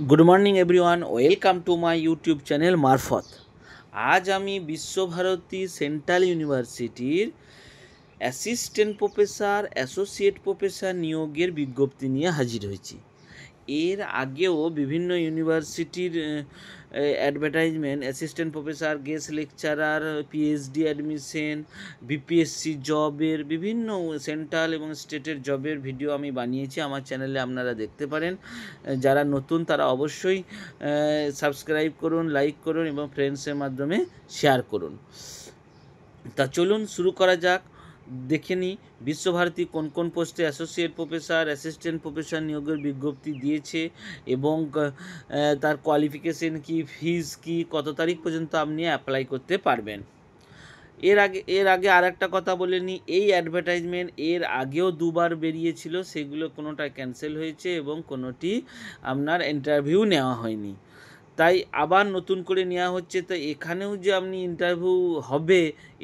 Good morning everyone, welcome to my YouTube channel মারফত। আজ আমি বিশ্বভারতী সেন্ট্রাল ইউনিভার্সিটির অ্যাসিস্ট্যান্ট প্রফেসর অ্যাসোসিয়েট প্রফেসর নিয়োগের বিজ্ঞপ্তি নিয়ে হাজির হয়েছি। এর আগেও বিভিন্ন ইউনিভার্সিটির advertisement, assistant professor, guest lecturer, PhD admission, BPSC জবের বিভিন্ন সেন্ট্রাল এবং স্টেটের জবের ভিডিও আমি বানিয়েছি। আমার চ্যানেলে আপনারা দেখতে পারেন। যারা নতুন তারা অবশ্যই সাবস্ক্রাইব করুন, লাইক করুন এবং ফ্রেন্ডসের মাধ্যমে শেয়ার করুন। তা চলুন শুরু করা যাক। দেখে নিই বিশ্বভারতী কোন কোন পোস্টে অ্যাসোসিয়েট প্রফেসর, অ্যাসিস্ট্যান্ট প্রফেসর নিয়োগের বিজ্ঞপ্তি দিয়েছে এবং তার কোয়ালিফিকেশন কি, ফিজ কি, কত তারিখ পর্যন্ত আপনি অ্যাপ্লাই করতে পারবেন। এর আগে আর একটা কথা বলে নিই, এই অ্যাডভার্টাইজমেন্ট এর আগেও দুবার বেরিয়েছিল, সেগুলো কোনোটা ক্যান্সেল হয়েছে এবং কোনোটি আপনার ইন্টারভিউ নেওয়া হয়নি। তাই আবার নতুন করে নেওয়া হচ্ছে। তো এখানেও যে আপনি ইন্টারভিউ হবে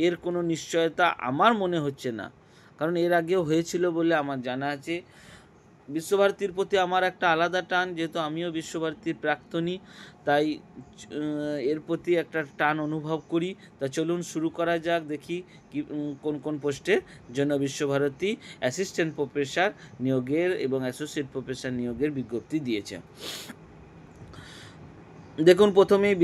এর কোনো নিশ্চয়তা আমার মনে হচ্ছে না, কারণ এর আগেও হয়েছিল বলে আমার জানা আছে। বিশ্বভারতীর প্রতি আমার একটা আলাদা টান, যেহেতু আমিও বিশ্বভারতীর প্রাক্তনী, তাই এর প্রতি একটা টান অনুভব করি। তা চলুন শুরু করা যাক, দেখি কি কোন কোন পোস্টের জন্য বিশ্বভারতী অ্যাসিস্ট্যান্ট প্রফেসর নিয়োগের এবং অ্যাসোসিয়েট প্রফেসর নিয়োগের বিজ্ঞপ্তি দিয়েছে। দেখুন, প্রথমেই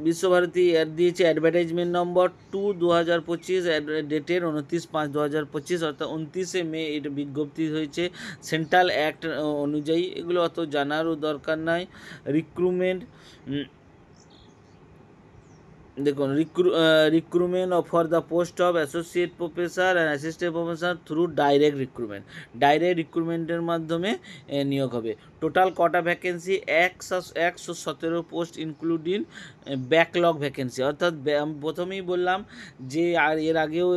বিশ্বভারতী অ্যাড দিয়েছে অ্যাডভার্টাইজমেন্ট নম্বর 2/2025, ডেটের 29/5/2025, অর্থাৎ 29শে মে এটা বিজ্ঞপ্তি হয়েছে সেন্ট্রাল অ্যাক্ট অনুযায়ী। এগুলো অত জানারও দরকার নাই। রিক্রুটমেন্ট, দেখুন, recruitment for the post of associate professor and assistant professor through direct রিক্রুটমেন্টের মাধ্যমে নিয়োগ হবে। টোটাল কটা vacancy? 117 post including backlog vacancy. অর্থাৎ প্রথমেই বললাম যে আর এর আগেও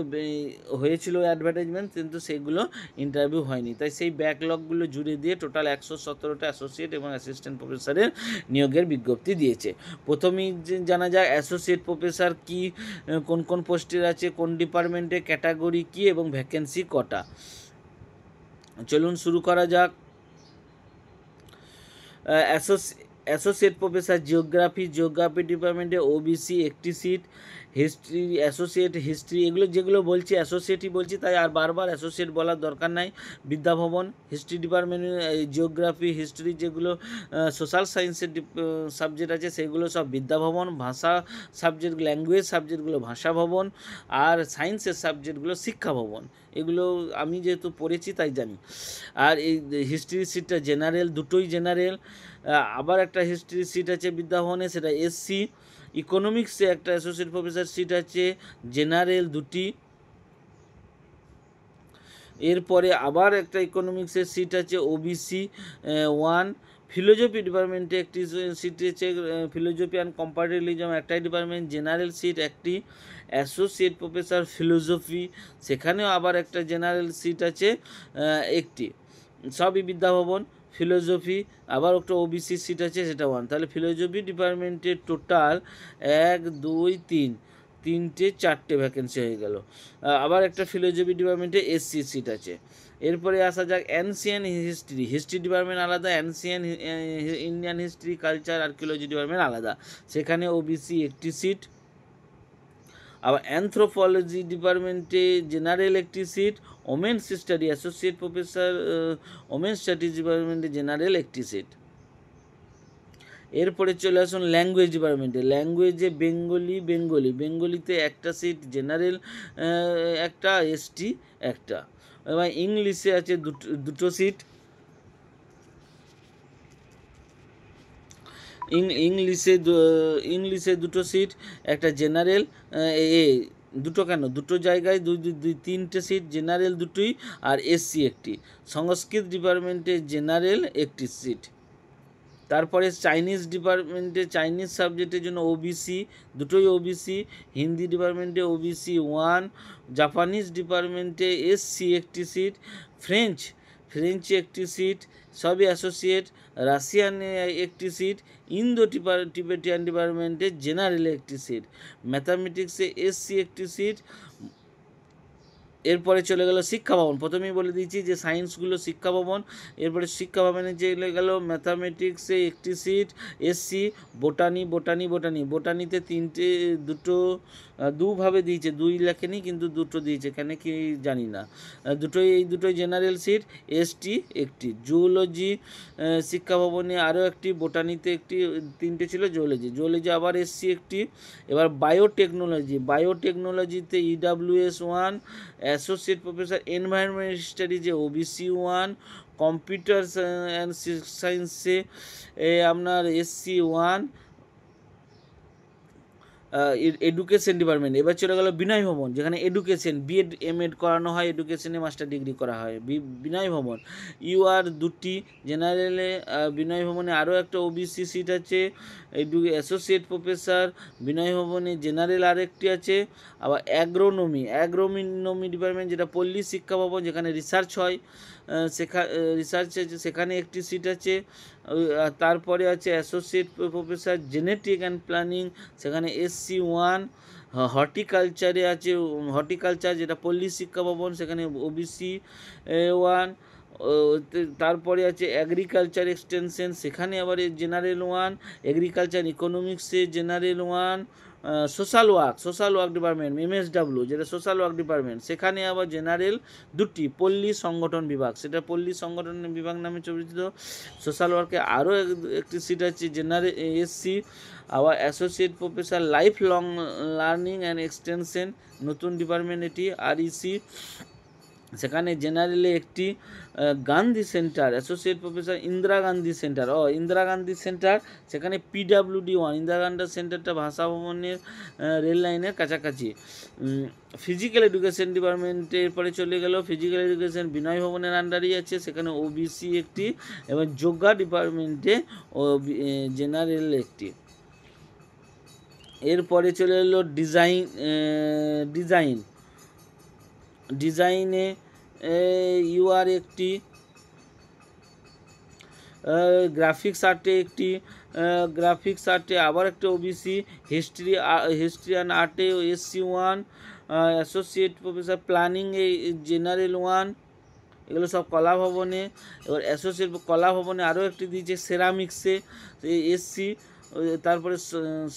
হয়েছিল অ্যাডভার্টাইজমেন্ট, কিন্তু সেগুলো ইন্টারভিউ হয়নি, তাই সেই ব্যাকলগগুলো জুড়ে দিয়ে টোটাল 117টা অ্যাসোসিয়েট এবং অ্যাসিস্ট্যান্ট প্রফেসরের নিয়োগের বিজ্ঞপ্তি দিয়েছে। প্রথমেই জানা যায় অ্যাসোসিয়েট প্রফেসর কি, কোন কোন পোস্টের আছে, কোন ডিপার্টমেন্টে, ক্যাটাগরি কি এবং ভ্যাকেন্সি কটা। চলুন শুরু করা যাক। অ্যাসোসিয়েট প্রফেসর জিওগ্রাফি ডিপার্টমেন্টে ওবিসি একটি সিট। হিস্ট্রি অ্যাসোসিয়েট হিস্ট্রি, এগুলো যেগুলো বলছি অ্যাসোসিয়েটই বলছি, তাই আর বারবার অ্যাসোসিয়েট বলার দরকার নাই। বিদ্যাভবন হিস্ট্রি ডিপার্টমেন্টে জিওগ্রাফি হিস্ট্রি, যেগুলো সোশ্যাল সায়েন্সের সাবজেক্ট আছে সেগুলো সব বিদ্যাভবন। ভাষা সাবজেক্ট, ল্যাঙ্গুয়েজ সাবজেক্টগুলো ভাষা ভবন, আর সায়েন্সের সাবজেক্টগুলো শিক্ষা ভবন। এগুলো আমি যেহেতু পড়েছি তাই জানি। আর এই হিস্ট্রি সিটটা জেনারেল, দুটোই জেনারেল। আবার একটা হিস্ট্রি সিট আছে বিদ্যাভবনে, সেটা এসসি। ইকোনমিক্সে একটা অ্যাসোসিয়েট প্রফেসর সিট আছে, জেনারেল, দুটি। এরপরে আবার একটা ইকোনমিক্সের সিট আছে ওবিসি 1। ফিলোজফি ডিপার্টমেন্টে একটি সিট আছে, ফিলোজফি অ্যান্ড কম্পারেটিভলিজম একটাই ডিপার্টমেন্ট, জেনারেল সিট একটি। অ্যাসোসিয়েট প্রফেসর ফিলোজফি, সেখানেও আবার একটা জেনারেল সিট আছে একটি। সবই বিদ্যাভবন। ফিলোজফি আবার একটা ওবিসি সিট আছে, সেটা 1। তাহলে ফিলোজফি ডিপার্টমেন্টের টোটাল 1 2 3 4টে ভ্যাকেন্সি হয়ে গেল। আবার একটা ফিলোজফি ডিপার্টমেন্টে এসসি সিট আছে। এরপরে আসা যাক অ্যানসিয়ান হিস্ট্রি ডিপার্টমেন্ট আলাদা, ancient Indian history, culture, archaeology department আলাদা, সেখানে ওবিসি একটি সিট। আবার অ্যানথ্রোপোলজি ডিপার্টমেন্টে জেনারেল একটি seat. Women's study associate professor women's studies ডিপার্টমেন্টে জেনারেল একটি সিট। এরপরে চলে আসুন ল্যাঙ্গুয়েজ ডিপার্টমেন্টে। ল্যাঙ্গুয়েজে বেঙ্গলিতে একটা সিট, জেনারেল একটা, এসটি একটা। এবং ইংলিশে আছে দুটো সিট। ইংলিশে দুটো সিট, একটা জেনারেল, দুটো কেন, দুটো জায়গায় দুই 3টে সিট, জেনারেল দুটোই আর এসসি একটি। সংস্কৃত ডিপার্টমেন্টে জেনারেল একটি সিট। তারপরে চাইনিজ ডিপার্টমেন্টে চাইনিজ সাবজেক্টের জন্য ওবিসি, দুটোই ওবিসি। হিন্দি ডিপার্টমেন্টে ওবিসি 1। জাপানিজ ডিপার্টমেন্টে এসসি একটি সিট। ফ্রেঞ্চে একটি সিট, সবই অ্যাসোসিয়েট। রাশিয়ানে একটি সিট। ইন্দো টিবেটিয়ান এরপরে চলে গেল শিক্ষা ভবন। প্রথমেই বলে দিয়েছি যে সায়েন্সগুলো শিক্ষা ভবন। এরপরে শিক্ষা ভবনে চলে গেল ম্যাথামেটিক্সে একটি সিট, এসসি বোটানিতে দুভাবে দিয়েছে, দুই লেখেনি কিন্তু দুটো দিয়েছে, কেন কি জানি না। এই দুটোই জেনারেল সিট, এসটি একটি। জুওলজি শিক্ষা ভবনে আরও একটি, বোটানিতে একটি, তিনটে ছিল। জুওলজি আবার এসসি একটি। এবার বায়োটেকনোলজিতে EWS 1, অ্যাসোসিয়েট প্রফেসর এনভায়রনমেন্ট স্টাডিজে OBC 1, কম্পিউটার অ্যান্ড সায়েন্সে আপনার SC 1, এডুকেশন ডিপার্টমেন্ট। এবার চলে গেল বিনয় ভবন, যেখানে এডুকেশন বিএড এমএড করানো হয়, এডুকেশনে মাস্টার ডিগ্রি করা হয়। বিনয় ভবন UR 2টি জেনারেলে, বিনয় ভবনে আরও একটা OBC সিট আছে। অ্যাসোসিয়েট প্রফেসর বিনয় ভবনে জেনারেল আরেকটি আছে। আবার অ্যাগ্রোনমি ডিপার্টমেন্ট, যেটা পল্লী শিক্ষা ভবন, যেখানে রিসার্চ হয়, সেখানে একটি সিট আছে। তারপরে আছে associate professor genetic and planning, সেখানে SC 1। হর্টিকালচারে আছে হর্টিকালচার, যেটা পল্লী শিক্ষা ভবন, সেখানে OBC 1। তারপরে আছে এগ্রিকালচার এক্সটেনশন, সেখানে আবার জেনারেল 1। এগ্রিকালচার ইকোনমিক্সে general 1। Social work department MSW, যেটা সোশ্যাল ওয়ার্ক ডিপার্টমেন্ট, সেখানে আবার জেনারেল 2টি। পল্লী সংগঠন বিভাগ, সেটা পল্লী সংগঠন বিভাগ নামে পরিচিত। সোশ্যাল ওয়ার্কে আরও একটি সিট আছে, জেনারেল SC। আবার associate professor life long learning and extension, নতুন ডিপার্টমেন্ট এটি, REC, সেখানে জেনারেলে একটি। Gandhi centre, associate professor Indira Gandhi centre, সেখানে PWD 1। ইন্দিরা গান্ধী সেন্টারটা ভাষা ভবনের রেল লাইনের কাছাকাছি। ফিজিক্যাল এডুকেশন ডিপার্টমেন্টের পরে চলে গেল ফিজিক্যাল এডুকেশন বিনয় ভবনের আন্ডারেই আছে, সেখানে OBC একটি, এবং যোগা ডিপার্টমেন্টে জেনারেল একটি। এরপরে চলে এলো ডিজাইনে UR একটি, গ্রাফিক্স আর্টে আবার একটা OBC, হিস্ট্রি অ্যান্ড আর্টে SC 1। Associate professor planning general 1। এগুলো সব কলা ভবনে। এবার অ্যাসোসিয়েট কলা ভবনে আরও একটি দিয়েছে সেরামিক্সে SC। তারপরে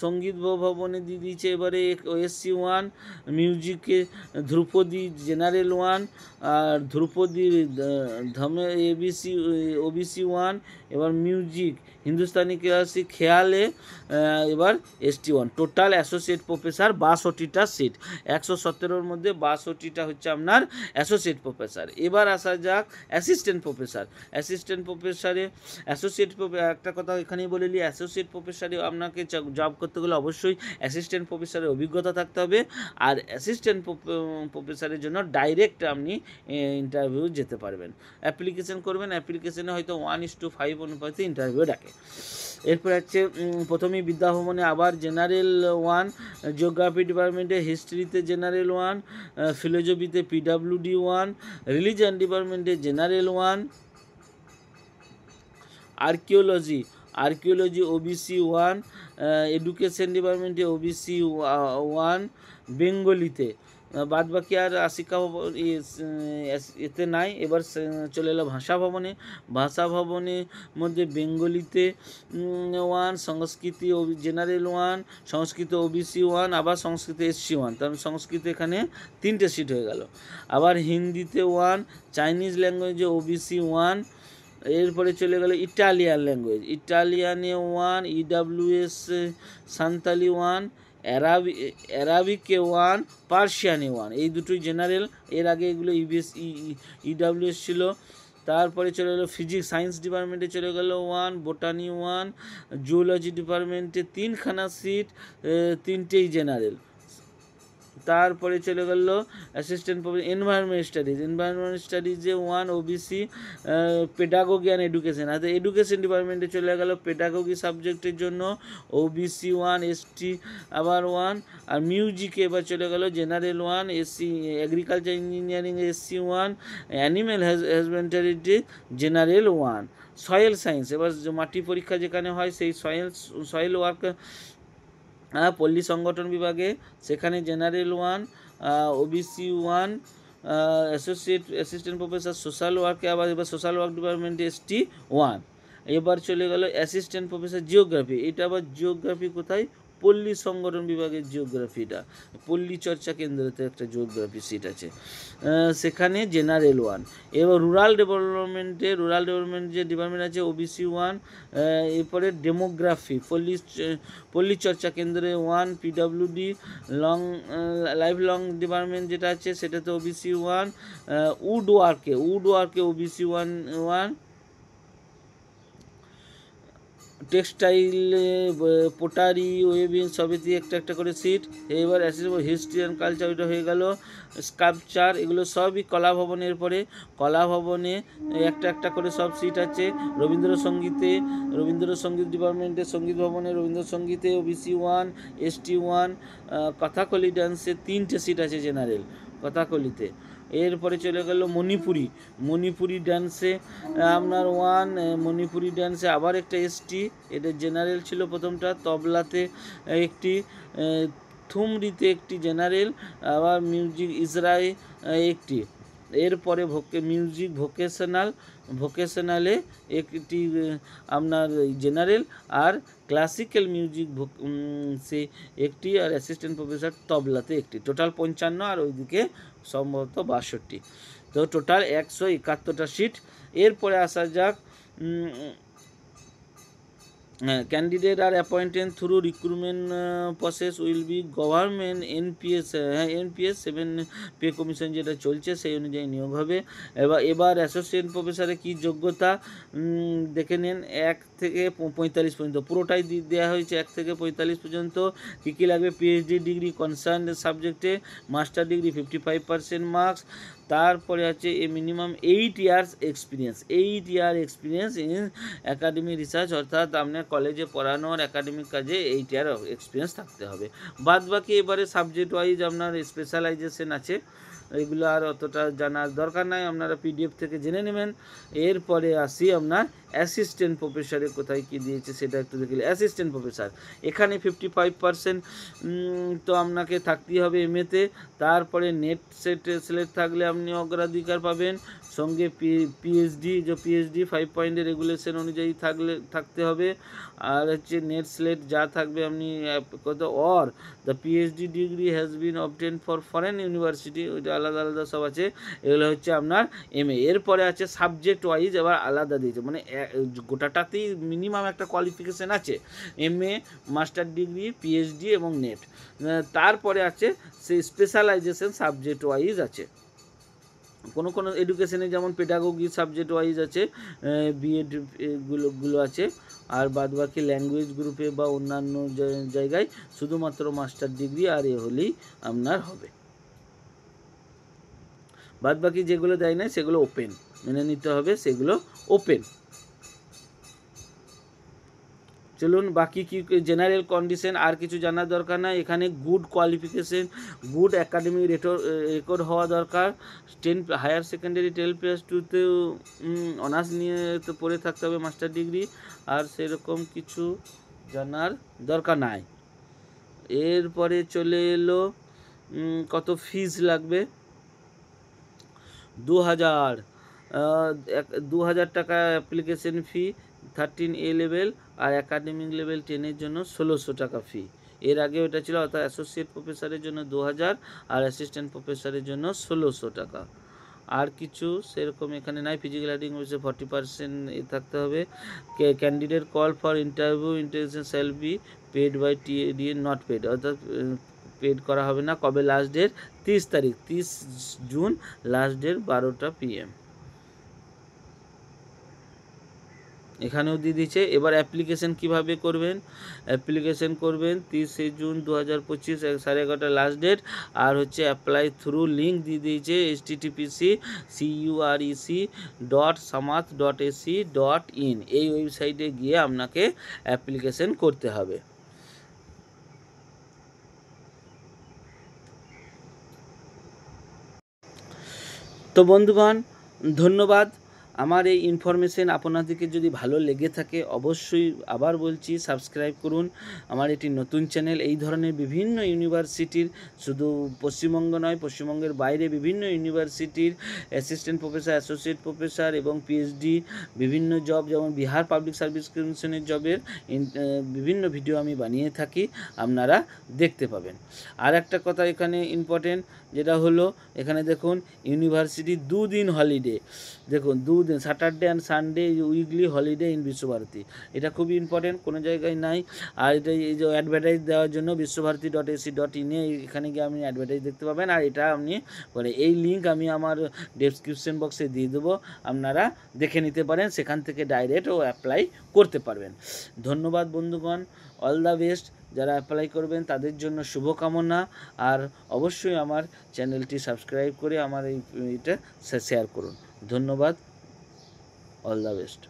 সঙ্গীত ভবনে দিয়ে দিয়েছে এবারে SC 1। মিউজিকে ধ্রুপদী জেনারেল 1, আর ধ্রুপদী ধমে OBC 1। এবার মিউজিক হিন্দুস্তানি ক্লাসিক খেয়ালে এবার ST 1। টোটাল অ্যাসোসিয়েট প্রফেসর 62টা সিট, 117-র মধ্যে 62টা হচ্ছে আপনার অ্যাসোসিয়েট প্রফেসর। এবার আসা যাক অ্যাসিস্ট্যান্ট প্রফেসরে একটা কথা এখানেই বলে নিই, অ্যাসোসিয়েট প্রফেসরে আপনাকে জব করতে গেলে অবশ্যই অ্যাসিস্ট্যান্ট প্রফেসরের অভিজ্ঞতা থাকতে হবে। আর অ্যাসিস্ট্যান্ট প্রফেসরের জন্য ডাইরেক্ট আপনি ইন্টারভিউ যেতে পারবেন, অ্যাপ্লিকেশন করবেন, অ্যাপ্লিকেশনে হয়তো 1:5 অনুপাতে ইন্টারভিউ ডাকে। এরপর হচ্ছে প্রথমেই বিদ্যাভবনে আবার জেনারেল 1, জিওগ্রাফি ডিপার্টমেন্টে হিস্ট্রিতে জেনারেল 1, ফিলোজফিতে PWD 1, রিলিজিয়ান ডিপার্টমেন্টে জেনারেল 1, আর্কিওলজি OBC 1, এডুকেশন ডিপার্টমেন্টে OBC 1, বেঙ্গলিতে বাদ বাকি আর শিক্ষা এতে নাই। এবার চলে এলো ভাষা ভবনের মধ্যে বেঙ্গলিতে 1, সংস্কৃতি জেনারেল 1, সংস্কৃত OBC 1, আবার সংস্কৃত SC 1। তার সংস্কৃত এখানে 3টে সিট হয়ে গেল। আবার হিন্দিতে 1, চাইনিজ ল্যাঙ্গুয়েজে OBC 1। এরপরে চলে গেল ইটালিয়ানে 1, EWS সান্তালি 1, অ্যারাবিকে 1, পার্সিয়ানে 1। এই দুটোই জেনারেল, এর আগে এগুলো EWS ছিল। তারপরে চলে গেলো ফিজিক্স সায়েন্স ডিপার্টমেন্টে চলে গেল 1, বোটানি 1, জুওলজি ডিপার্টমেন্টে 3খানা সিট, 3টেই জেনারেল। তারপরে চলে গেল অ্যাসিস্ট্যান্ট প্রফেসর এনভায়রনমেন্ট স্টাডিজে 1 OBC, পেডাগোগি অ্যান্ড এডুকেশন। আর এডুকেশন ডিপার্টমেন্টে চলে গেল পেডাগোগি সাবজেক্টের জন্য OBC 1, ST আবার 1। আর মিউজিকে এবার চলে গেল general 1, SC agriculture engineering SC 1, animal হাজবেন্ডারিতে জেনারেল 1। সয়েল সায়েন্স, এবার মাটি পরীক্ষা যেখানে হয় সেই সয়েল ওয়ার্ক পল্লী সংগঠন বিভাগে, সেখানে general 1, OBC 1, associate assistant professor social ওয়ার্কে আবার এবার সোশ্যাল ওয়ার্ক ডিপার্টমেন্টে ST1। এবার চলে গেল অ্যাসিস্ট্যান্ট প্রফেসর জিওগ্রাফি, এটা আবার জিওগ্রাফি কোথায়, পল্লী সংগঠন বিভাগের জিওগ্রাফিটা, পল্লী চর্চা কেন্দ্রতে একটা জিওগ্রাফি সিট আছে, সেখানে জেনারেল 1। এবার রুরাল ডেভেলপমেন্ট যে ডিপার্টমেন্ট আছে OBC1। এরপরে ডেমোগ্রাফি পল্লী চর্চা কেন্দ্রে 1, PWD লাইফ লং ডিপার্টমেন্ট যেটা আছে সেটাতে OBC1। Would ওয়ার্কে OBC1। টেক্সটাইল, পোটারি, ওয়েবিং সবেতে একটা করে সিট। এবার হিস্ট্রি অ্যান্ড কালচার ওইটা হয়ে গেল। স্কাল্পচার এগুলো সবই কলাভবনের পরে, কলাভবনে একটা করে সব সিট আছে। রবীন্দ্রসঙ্গীত ডিপার্টমেন্টে সঙ্গীত ভবনে রবীন্দ্রসঙ্গীতে OBC1 ST1। কথাকলি ডান্সে 3টে সিট আছে জেনারেল কথাকলিতে। এরপরে চলে গেল মণিপুরি ডান্সে আপনার 1, মণিপুরি ডান্সে আবার একটা ST, এটা জেনারেল ছিল প্রথমটা। তবলাতে একটি, থুমরিতে একটি জেনারেল, আবার মিউজিক ইসরায়ে একটি। এরপরে মিউজিক ভোকেশনালে একটি আপনার জেনারেল, আর ক্লাসিক্যাল মিউজিক সে একটি, আর অ্যাসিস্ট্যান্ট প্রফেসর তবলাতে একটি। টোটাল 55 আর ওইদিকে সম্ভবত 62। তো টোটাল 171টা সিট। এরপরে আসা যাক candidate are appointed through recruitment process will be government NPS 7 pay commission যেটা চলছে সেই অনুযায়ী নিয়োগ হবে। এবার অ্যাসোসিয়েট প্রফেসরে কী যোগ্যতা দেখে নেন। 1 থেকে 45 পর্যন্ত পুরোটাই দেওয়া হয়েছে, 1 থেকে 45 পর্যন্ত। কী লাগবে, PhD ডিগ্রি কনসার্ন সাবজেক্টে, মাস্টার ডিগ্রি 55% মার্কস, তারপরে আছে minimum 8 years experience, 8 year experience in academic research, অর্থাৎ আপনার কলেজে পড়ানোর একাডেমিক কাজে 8 ইয়ার এক্সপিরিয়েন্স থাকতে হবে। বাদ বাকি এবারে সাবজেক্ট ওয়াইজ আপনার স্পেশালাইজেশন আছে, এগুলো আর অতটা জানার দরকার নাই, আপনারা PDF থেকে জেনে নেবেন। এরপরে আসি আপনার অ্যাসিস্ট্যান্ট প্রফেসরে কোথায় কী দিয়েছে সেটা একটু দেখলে। অ্যাসিস্ট্যান্ট প্রফেসর এখানে 55% তো আপনাকে থাকতেই হবে MA-তে। তারপরে নেট সিলেক্ট থাকলে আপনি অগ্রাধিকার পাবেন, সঙ্গে PhD 5 পয়েন্টের রেগুলেশন অনুযায়ী থাকতে হবে। আর হচ্ছে নেট স্লেট যা থাকবে আপনি or the PhD degree has been obtain for foreign university, ওইটা আলাদা সব আছে, এগুলো হচ্ছে আপনার MA। এরপরে আছে সাবজেক্ট ওয়াইজ এবার আলাদা দিয়েছে, মানে গোটাটাতেই মিনিমাম একটা কোয়ালিফিকেশান আছে, MA, মাস্টার ডিগ্রি, PhD এবং নেট। তারপরে আছে সেই স্পেশালাইজেশন সাবজেক্ট ওয়াইজ আছে, কোনো এডুকেশনে যেমন পেডাগোগি সাবজেক্ট ওয়াইজ আছে, B.Ed গুলো আছে। আর বাদবাকি ল্যাঙ্গুয়েজ গ্রুপে বা অন্যান্য জায়গায় শুধুমাত্র মাস্টার ডিগ্রি আর হলেই আপনার হবে। বাদবাকি যেগুলো দেয় না সেগুলো ওপেন, মেনে নিতে হবে, সেগুলো ওপেন। চলুন বাকি কি জেনারেল কন্ডিশন আর কিছু জানার দরকার নাই। এখানে good qualification, good academic record হওয়া দরকার। হায়ার সেকেন্ডারি 12+2-তে অনার্স নিয়ে তো পড়ে থাকতে হবে, মাস্টার ডিগ্রি, আর সেরকম কিছু জানার দরকার নাই। এরপরে চলে এলো কত ফিজ লাগবে, 2000 টাকা অ্যাপ্লিকেশন ফি 13A লেভেল, আর একাডেমিক লেভেল 10-এর জন্য 1600 টাকা ফি। এর আগে ওটা ছিল, অর্থাৎ অ্যাসোসিয়েট প্রফেসরের জন্য 2000 আর অ্যাসিস্ট্যান্ট প্রফেসরের জন্য 1600 টাকা। আর কিছু সেরকম এখানে নাই। ফিজিক্যাল রাইটিং হচ্ছে 40% থাকতে হবে। Candidate call for interview shall be paid by TAD, not paid, অর্থাৎ পেড করা হবে না। কবে লাস্ট ডেট, 30 তারিখ, 30 জুন লাস্ট ডেট 12টা PM। এখানেও দিয়ে দিচ্ছে। এবার অ্যাপ্লিকেশন কিভাবে করবেন, অ্যাপ্লিকেশন করবেন 30 জুন 2025 11:30 লাস্ট ডেট। আর হচ্ছে অ্যাপ্লাই থ্রু লিঙ্ক দিয়ে দিয়েছে httpc://curec.samath.ac.in, এই ওয়েবসাইটে গিয়ে আপনাকে অ্যাপ্লিকেশন করতে হবে। তো বন্ধুগণ ধন্যবাদ। আমার এই ইনফরমেশন আপনাদেরকে যদি ভালো লেগে থাকে অবশ্যই আবার বলছি সাবস্ক্রাইব করুন। আমার এটি নতুন চ্যানেল। এই ধরনের বিভিন্ন ইউনিভার্সিটির, শুধু পশ্চিমবঙ্গ নয়, পশ্চিমবঙ্গের বাইরে বিভিন্ন ইউনিভার্সিটির অ্যাসিস্ট্যান্ট প্রফেসর, অ্যাসোসিয়েট প্রফেসর এবং পিএইচডি বিভিন্ন জব, যেমন বিহার পাবলিক সার্ভিস কমিশনের জবের বিভিন্ন ভিডিও আমি বানিয়ে থাকি, আপনারা দেখতে পাবেন। আর একটা কথা এখানে ইম্পর্টেন্ট, যেটা হলো এখানে দেখুন ইউনিভার্সিটি 2 দিন হলিডে, দেখুন 2 দিন, Saturday and Sunday weekly holiday in Visvabharati. এটা খুবই ইম্পর্টেন্ট, কোনো জায়গায় নাই। আর এটা এই যে অ্যাডভার্টাইজ দেওয়ার জন্য বিশ্বভারতী.ac.in এখানে গিয়ে আপনি অ্যাডভার্টাইজ দেখতে পাবেন। আর এটা আপনি মানে এই লিঙ্ক আমি আমার ডেসক্রিপশন বক্সে দিয়ে দেবো, আপনারা দেখে নিতে পারেন, সেখান থেকে ডাইরেক্ট ও অ্যাপ্লাই করতে পারবেন। ধন্যবাদ বন্ধুগণ, অল দ্য বেস্ট। যারা অ্যাপ্লাই করবেন তাদের জন্য শুভকামনা। আর অবশ্যই আমার চ্যানেলটি সাবস্ক্রাইব করে আমার এইটা শেয়ার করুন। ধন্যবাদ, অল দ্য বেস্ট।